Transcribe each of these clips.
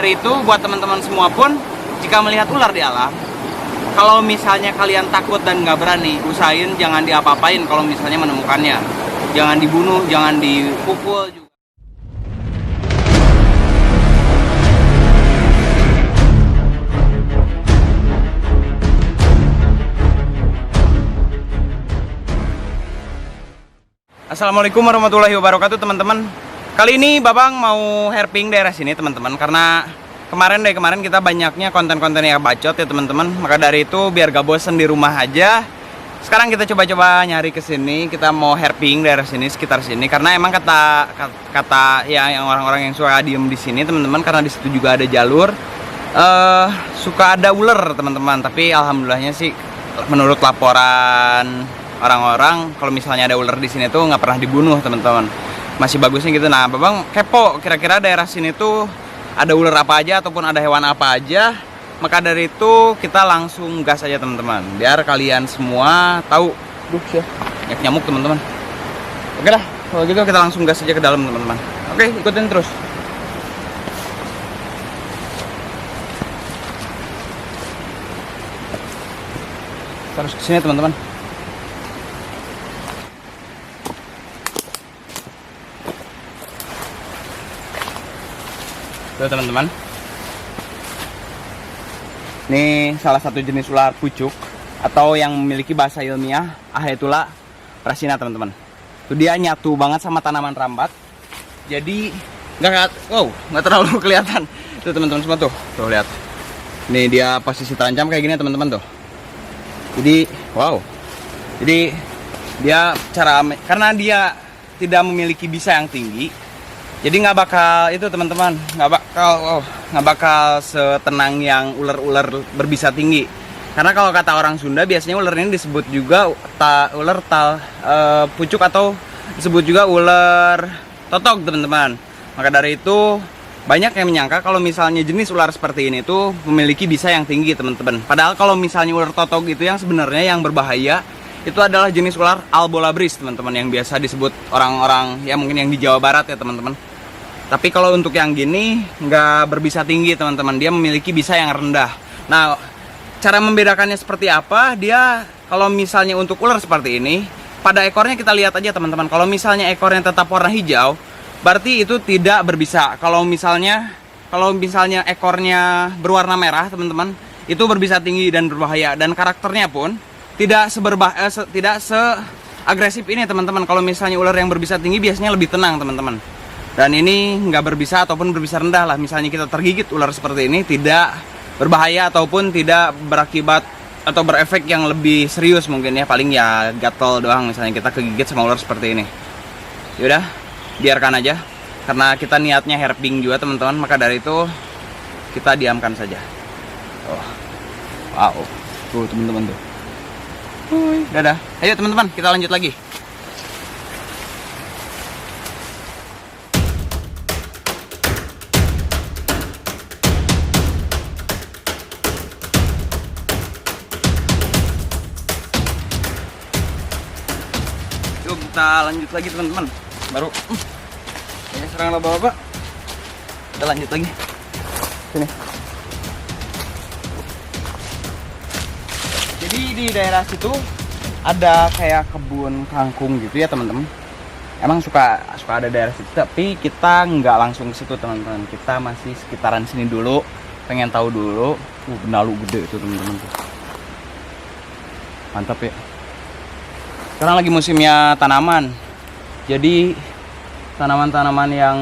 Dari itu buat teman-teman semua pun, jika melihat ular di alam, kalau misalnya kalian takut dan nggak berani, usahain jangan diapa-apain kalau misalnya menemukannya. Jangan dibunuh, jangan dipukul juga. Assalamualaikum warahmatullahi wabarakatuh teman-teman. Kali ini Babang mau herping daerah sini teman-teman, karena kemarin kita banyaknya konten-konten yang bacot ya teman-teman. Maka dari itu biar gak bosen di rumah aja, sekarang kita coba-coba nyari ke sini. Kita mau herping daerah sini, sekitar sini, karena emang kata ya yang orang-orang yang suka diem di sini teman-teman, karena di situ juga ada jalur suka ada ular teman-teman. Tapi alhamdulillahnya sih menurut laporan orang-orang, kalau misalnya ada ular di sini tuh nggak pernah dibunuh teman-teman, masih bagusnya gitu. Nah Babang kepo kira-kira daerah sini tuh ada ular apa aja ataupun ada hewan apa aja. Maka dari itu kita langsung gas aja teman-teman, biar kalian semua tahu. Duh ya, banyak nyamuk teman-teman. Oke lah, kalau gitu kita langsung gas aja ke dalam teman-teman. Oke, ikutin terus. Terus kesini teman-teman. Tuh teman-teman, ini salah satu jenis ular pucuk atau yang memiliki bahasa ilmiah Ahaetulla prasina teman-teman. Tuh dia nyatu banget sama tanaman rambat, jadi nggak terlalu kelihatan. Tuh teman-teman semua tuh lihat. Ini dia posisi terancam kayak gini teman-teman tuh. Jadi dia karena dia tidak memiliki bisa yang tinggi, jadi nggak bakal itu teman-teman, nggak bakal setenang yang ular-ular berbisa tinggi. Karena kalau kata orang Sunda biasanya ular ini disebut juga pucuk atau disebut juga ular totok teman-teman. Maka dari itu banyak yang menyangka kalau misalnya jenis ular seperti ini tuh memiliki bisa yang tinggi teman-teman. Padahal kalau misalnya ular totok itu yang sebenarnya yang berbahaya itu adalah jenis ular Albolabris teman-teman, yang biasa disebut orang-orang ya mungkin yang di Jawa Barat ya teman-teman. Tapi kalau untuk yang gini nggak berbisa tinggi teman-teman, dia memiliki bisa yang rendah. Nah, cara membedakannya seperti apa? Dia kalau misalnya untuk ular seperti ini, pada ekornya kita lihat aja teman-teman. Kalau misalnya ekornya tetap warna hijau, berarti itu tidak berbisa. Kalau misalnya ekornya berwarna merah teman-teman, itu berbisa tinggi dan berbahaya. Dan karakternya pun tidak seagresif ini teman-teman. Kalau misalnya ular yang berbisa tinggi biasanya lebih tenang teman-teman. Dan ini nggak berbisa ataupun berbisa rendah lah. Misalnya kita tergigit ular seperti ini, tidak berbahaya ataupun tidak berakibat atau berefek yang lebih serius mungkin ya. Paling ya gatel doang misalnya kita kegigit sama ular seperti ini. Yaudah, biarkan aja. Karena kita niatnya herping juga teman-teman. Maka dari itu kita diamkan saja. Oh, wow, tuh teman-teman tuh. Dadah. Ayo teman-teman, kita lanjut lagi. Yuk kita lanjut lagi teman-teman. Baru ini serang bapak-bapak. Kita lanjut lagi. Sini. Jadi di daerah situ ada kayak kebun kangkung gitu ya teman-teman. Emang suka ada daerah situ, tapi kita nggak langsung ke situ teman-teman. Kita masih sekitaran sini dulu, pengen tahu dulu. Benalu gede itu teman-teman. Mantap ya. Sekarang lagi musimnya tanaman. Jadi tanaman-tanaman yang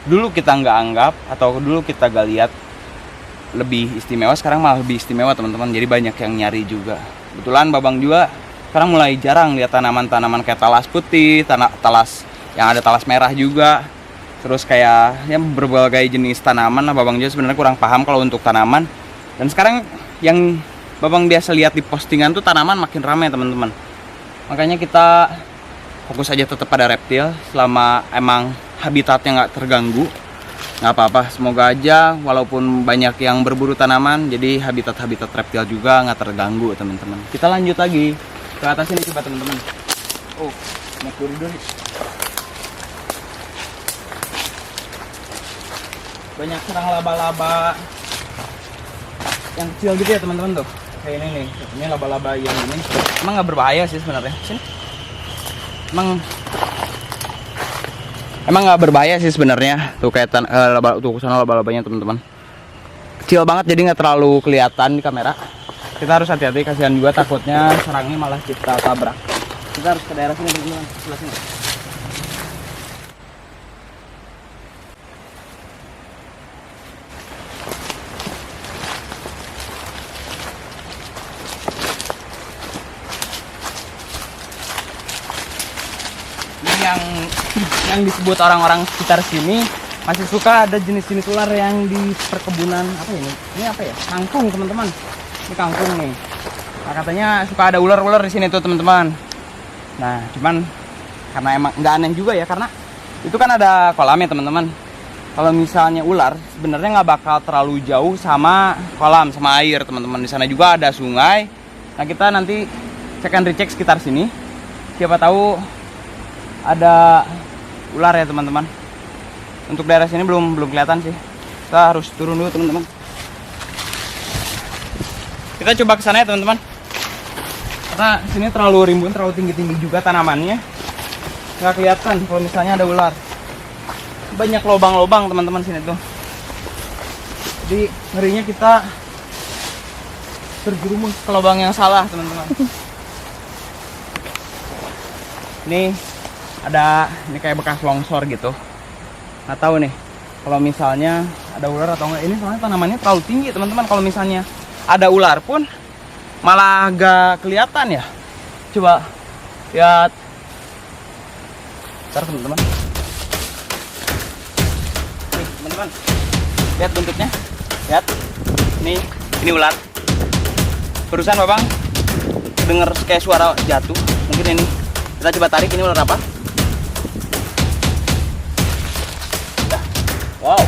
dulu kita nggak anggap atau dulu kita gak lihat lebih istimewa, sekarang malah lebih istimewa teman-teman. Jadi banyak yang nyari juga. Kebetulan Babang juga sekarang mulai jarang lihat tanaman-tanaman kayak talas putih, talas yang ada talas merah juga. Terus kayak ya berbagai jenis tanaman lah. Babang juga sebenarnya kurang paham kalau untuk tanaman. Dan sekarang yang Babang biasa lihat di postingan tuh tanaman makin ramai teman-teman. Makanya kita fokus aja tetap pada reptil selama emang habitatnya nggak terganggu. Nggak apa-apa, semoga aja walaupun banyak yang berburu tanaman, jadi habitat reptil juga nggak terganggu teman-teman. Kita lanjut lagi ke atas ini coba teman-teman. Oh, naik dulu nih. banyak serang laba-laba yang kecil gitu ya teman-teman tuh. Kayak ini nih, ini laba-laba yang ini. Emang nggak berbahaya sih sebenarnya. Sini. Emang nggak berbahaya sih sebenarnya. Tuh kayak tuh sana laba-labanya teman-teman. Kecil banget jadi nggak terlalu kelihatan di kamera. Kita harus hati-hati, kasihan juga takutnya serangnya malah kita tabrak. Kita harus ke daerah sini teman-teman, sebelah sini. Yang disebut orang-orang sekitar sini masih suka ada jenis-jenis ular yang di perkebunan apa ini? Ini apa ya? Kangkung teman-teman. Ini kangkung nih. Nah, katanya suka ada ular-ular di sini tuh teman-teman. Nah cuman karena emang nggak aneh juga ya, karena itu kan ada kolam ya teman-teman. Kalau misalnya ular sebenarnya nggak bakal terlalu jauh sama kolam, sama air teman-teman. Di sana juga ada sungai. Nah kita nanti cek and recheck sekitar sini. Siapa tahu ada ular ya teman-teman. Untuk daerah sini belum kelihatan sih. Kita harus turun dulu teman-teman. Kita coba ke sana ya teman-teman. Karena sini terlalu rimbun, terlalu tinggi-tinggi juga tanamannya. Nggak kelihatan kalau misalnya ada ular. Banyak lubang-lubang teman-teman sini tuh. Jadi ngerinya kita terjerumus ke lubang yang salah teman-teman. Ini kayak bekas longsor gitu. Nggak tahu nih kalau misalnya ada ular atau enggak. Ini soalnya tanamannya terlalu tinggi teman-teman. Kalau misalnya ada ular pun malah gak kelihatan ya. Coba lihat. Bentar teman-teman. Nih teman-teman, lihat buntutnya. Lihat. Ini ular. Barusan babang dengar kayak suara jatuh. Mungkin ini. Kita coba tarik, ini ular apa? Wow,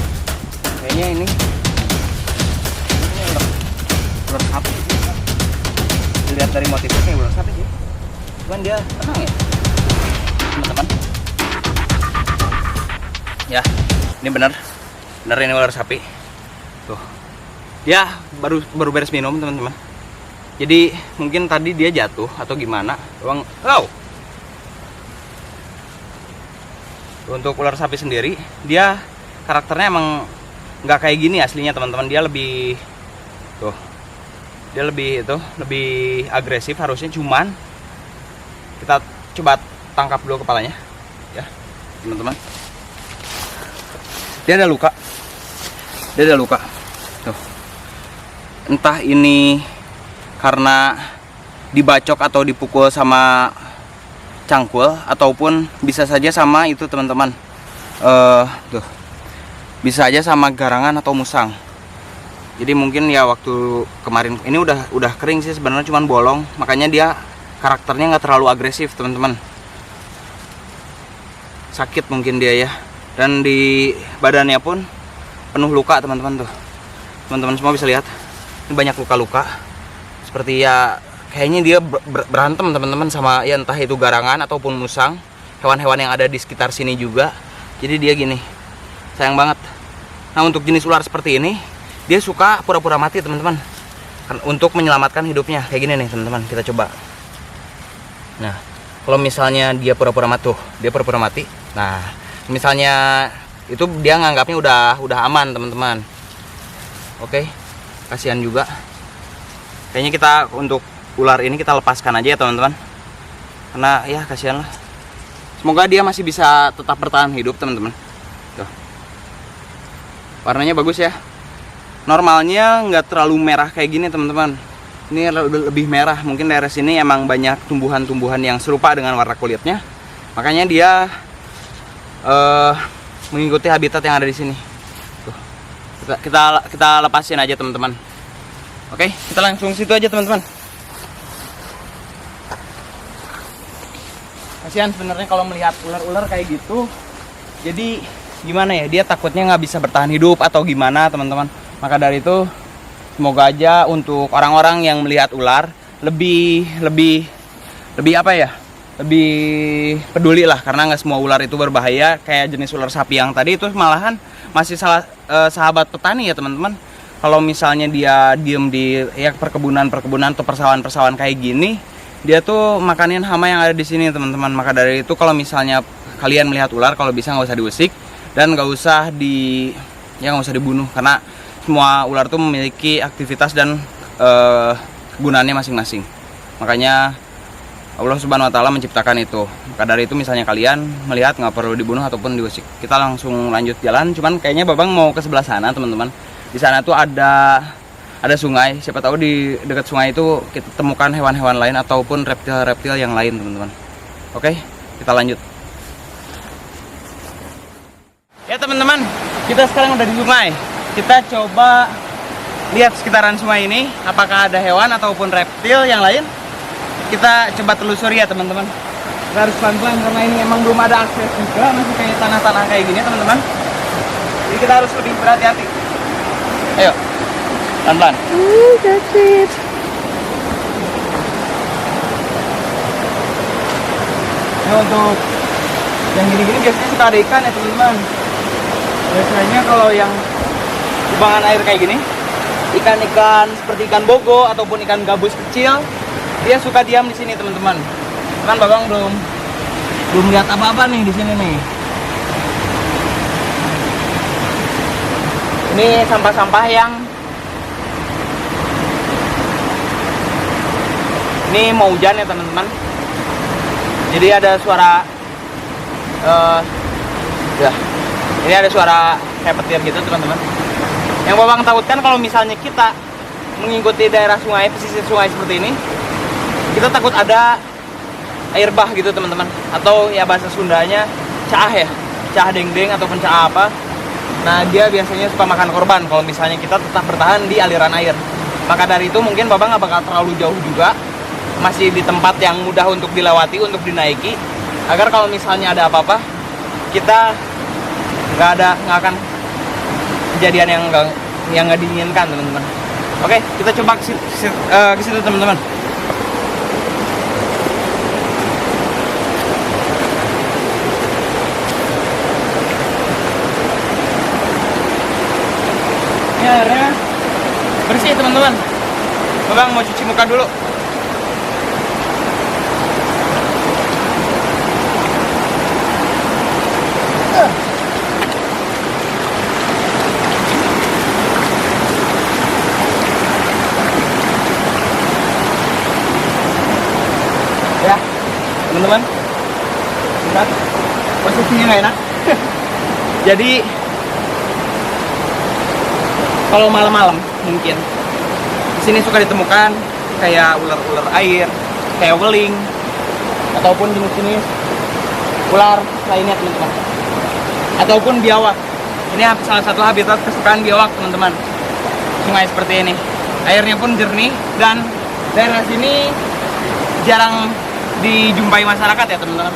kayaknya ini ular sapi sih. Dilihat dari motifnya kayak ular sapi sih. Cuman dia tenang ya, teman-teman. Ya, ini bener ini ular sapi. Tuh, ya baru beres minum teman-teman. Jadi mungkin tadi dia jatuh atau gimana. Untuk ular sapi sendiri, dia karakternya emang nggak kayak gini aslinya teman-teman. Dia lebih lebih agresif harusnya. Cuman kita coba tangkap dulu kepalanya ya teman-teman. Dia ada luka tuh. Entah ini karena dibacok atau dipukul sama cangkul, ataupun bisa saja sama itu teman-teman. Tuh, bisa aja sama garangan atau musang. Jadi mungkin ya waktu kemarin ini udah kering sih sebenarnya, cuman bolong, makanya dia karakternya nggak terlalu agresif teman-teman. Sakit mungkin dia ya, dan di badannya pun penuh luka teman-teman tuh. Teman-teman semua bisa lihat, ini banyak luka-luka. Seperti ya kayaknya dia berantem teman-teman sama ya entah itu garangan ataupun musang, hewan-hewan yang ada di sekitar sini juga. Jadi dia gini, sayang banget. Nah untuk jenis ular seperti ini, dia suka pura-pura mati teman-teman, untuk menyelamatkan hidupnya. Kayak gini nih teman-teman, kita coba. Nah kalau misalnya dia pura-pura mati, dia pura-pura mati. Nah misalnya itu dia nganggapnya udah aman teman-teman. Oke, kasihan juga. Kayaknya kita untuk ular ini kita lepaskan aja ya teman-teman, karena ya kasihan lah. Semoga dia masih bisa tetap bertahan hidup teman-teman. Tuh, warnanya bagus ya. Normalnya nggak terlalu merah kayak gini teman-teman. Ini lebih merah. Mungkin daerah sini emang banyak tumbuhan-tumbuhan yang serupa dengan warna kulitnya, makanya dia mengikuti habitat yang ada di sini. Tuh, kita lepasin aja teman-teman. Oke, kita langsung situ aja teman-teman. Kasihan sebenarnya kalau melihat ular-ular kayak gitu. Jadi gimana ya, dia takutnya nggak bisa bertahan hidup atau gimana teman-teman. Maka dari itu semoga aja untuk orang-orang yang melihat ular lebih apa ya, lebih peduli lah, karena nggak semua ular itu berbahaya. Kayak jenis ular sapi yang tadi itu malahan masih sahabat petani ya teman-teman. Kalau misalnya dia diem di ya perkebunan atau persawahan kayak gini, dia tuh makanin hama yang ada di sini teman-teman. Maka dari itu kalau misalnya kalian melihat ular, kalau bisa nggak usah diusik dan nggak usah dibunuh, karena semua ular tuh memiliki aktivitas dan kegunaannya masing-masing. Makanya Allah Subhanahu wa Ta'ala menciptakan itu. Maka dari itu misalnya kalian melihat nggak perlu dibunuh ataupun diusik. Kita langsung lanjut jalan. Cuman kayaknya Babang mau ke sebelah sana teman-teman. Di sana tuh ada sungai. Siapa tahu di dekat sungai itu kita temukan hewan-hewan lain ataupun reptil-reptil yang lain teman-teman. Oke, kita lanjut. Ya teman-teman, kita sekarang udah di sungai. Kita coba lihat sekitaran sungai ini, apakah ada hewan ataupun reptil yang lain. Kita coba telusuri ya teman-teman. Kita harus pelan-pelan karena ini emang belum ada akses juga, masih kayak tanah-tanah kayak gini teman-teman. Jadi kita harus lebih berhati-hati. Ayo, pelan-pelan. That's it. Ini untuk yang gini-gini biasanya suka ada ikan ya teman-teman. Biasanya kalau yang kubangan air kayak gini, ikan-ikan seperti ikan bogo ataupun ikan gabus kecil, dia suka diam di sini teman-teman. Cuman Babang belum lihat apa-apa nih di sini nih. Ini sampah-sampah yang ini mau hujan ya teman-teman. Jadi ada suara ini ada suara kayak petir gitu teman-teman. Yang Babang takutkan kalau misalnya kita mengikuti daerah sungai, pesisir sungai seperti ini, kita takut ada air bah gitu teman-teman, atau ya bahasa Sundanya caah ya, caah deng-deng ataupun caah apa. Nah dia biasanya suka makan korban kalau misalnya kita tetap bertahan di aliran air. Maka dari itu mungkin Babang nggak bakal terlalu jauh juga, masih di tempat yang mudah untuk dilewati, untuk dinaiki, agar kalau misalnya ada apa-apa kita nggak akan kejadian yang nggak diinginkan teman-teman. Oke, kita coba ke situ teman-teman. Ini airnya bersih teman-teman. Babang mau cuci muka dulu. Ya, teman-teman. Bentar. Posisinya nggak enak. Jadi kalau malam-malam mungkin di sini suka ditemukan kayak ular-ular air, kayak weling, ataupun jenis-jenis ular lainnya teman-teman, ataupun biawak. Ini salah satu habitat kesukaan biawak teman-teman. Sungai seperti ini, airnya pun jernih dan daerah sini jarang dijumpai masyarakat ya teman-teman.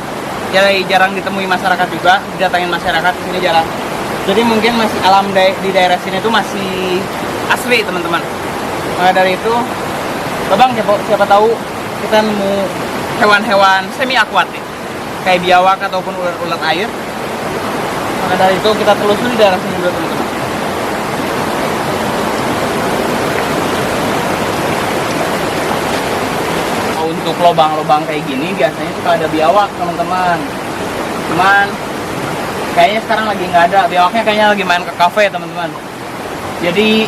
Jadi jarang ditemui masyarakat juga, didatangin masyarakat di sini jarang. Jadi mungkin masih alam di daerah sini itu masih asli teman-teman. Maka dari itu, Babang siapa tahu kita nemu hewan-hewan semi akuatik kayak biawak ataupun ular air. Maka dari itu kita telusuri daerah sini dulu teman-teman. Untuk lubang-lubang kayak gini biasanya suka ada biawak teman-teman. Cuman kayaknya sekarang lagi nggak ada. Biawaknya kayaknya lagi main ke kafe teman-teman. Jadi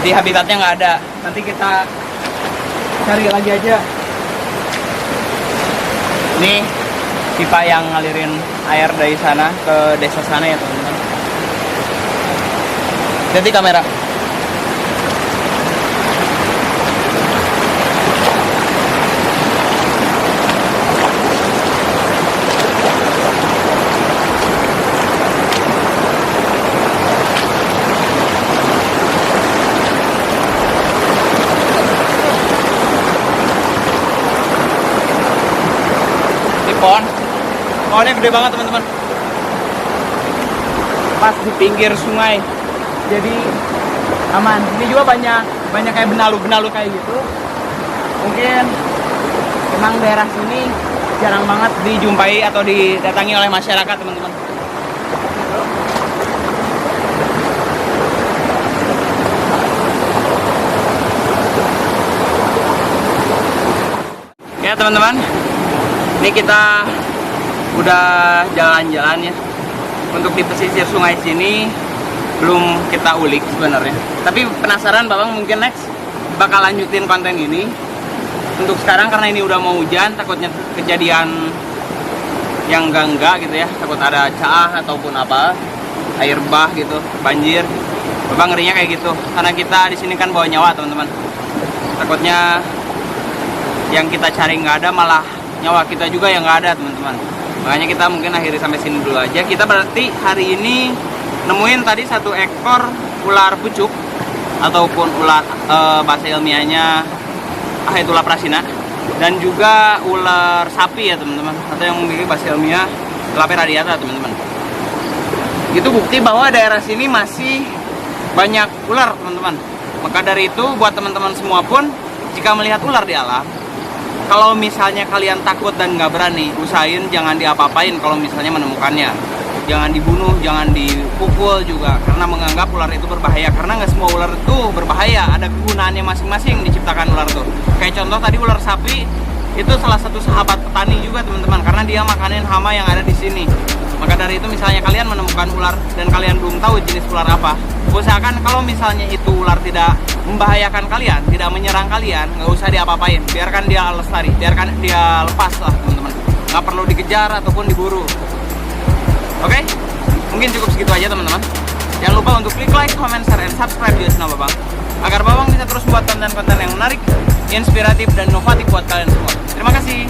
di habitatnya nggak ada. Nanti kita cari lagi aja. Ini pipa yang ngalirin air dari sana ke desa sana ya teman-teman. Jadi kamera. Pohonnya gede banget teman-teman, pas di pinggir sungai, jadi aman. Ini juga banyak kayak benalu kayak gitu. Mungkin memang daerah sini jarang banget dijumpai atau didatangi oleh masyarakat teman-teman. teman-teman, ini kita udah jalan-jalan ya. Untuk di pesisir sungai sini belum kita ulik sebenarnya. Tapi penasaran Babang, mungkin next bakal lanjutin konten ini. Untuk sekarang karena ini udah mau hujan, takutnya kejadian yang enggak gitu ya. Takut ada caah ataupun apa, air bah gitu, banjir. Babang ngerinya kayak gitu. Karena kita di sini kan bawa nyawa teman-teman. Takutnya yang kita cari nggak ada, malah nyawa kita juga yang nggak ada teman-teman. Makanya kita mungkin akhiri sampai sini dulu aja. Kita berarti hari ini nemuin tadi 1 ekor ular pucuk ataupun ular bahasa ilmiahnya Ahaetulla prasina, dan juga ular sapi ya teman-teman, atau yang memiliki bahasa ilmiah Lapis radiata teman-teman. Itu bukti bahwa daerah sini masih banyak ular teman-teman. Maka dari itu buat teman-teman semua pun, jika melihat ular di alam, kalau misalnya kalian takut dan nggak berani, usahain jangan diapa-apain kalau misalnya menemukannya. Jangan dibunuh, jangan dipukul juga, karena menganggap ular itu berbahaya. Karena nggak semua ular itu berbahaya, ada kegunaannya masing-masing diciptakan ular itu. Kayak contoh tadi ular sapi, itu salah satu sahabat petani juga teman-teman, karena dia makanin hama yang ada di sini. Maka dari itu misalnya kalian menemukan ular dan kalian belum tahu jenis ular apa, usahakan kalau misalnya itu ular tidak membahayakan kalian, tidak menyerang kalian, nggak usah diapa-apain, biarkan dia lestari, biarkan dia lepas lah teman-teman, nggak perlu dikejar ataupun diburu. Oke, mungkin cukup segitu aja teman-teman. Jangan lupa untuk klik like, comment, share, and subscribe di channel Babang, agar Babang bisa terus buat konten-konten yang menarik, inspiratif, dan inovatif buat kalian semua. Terima kasih.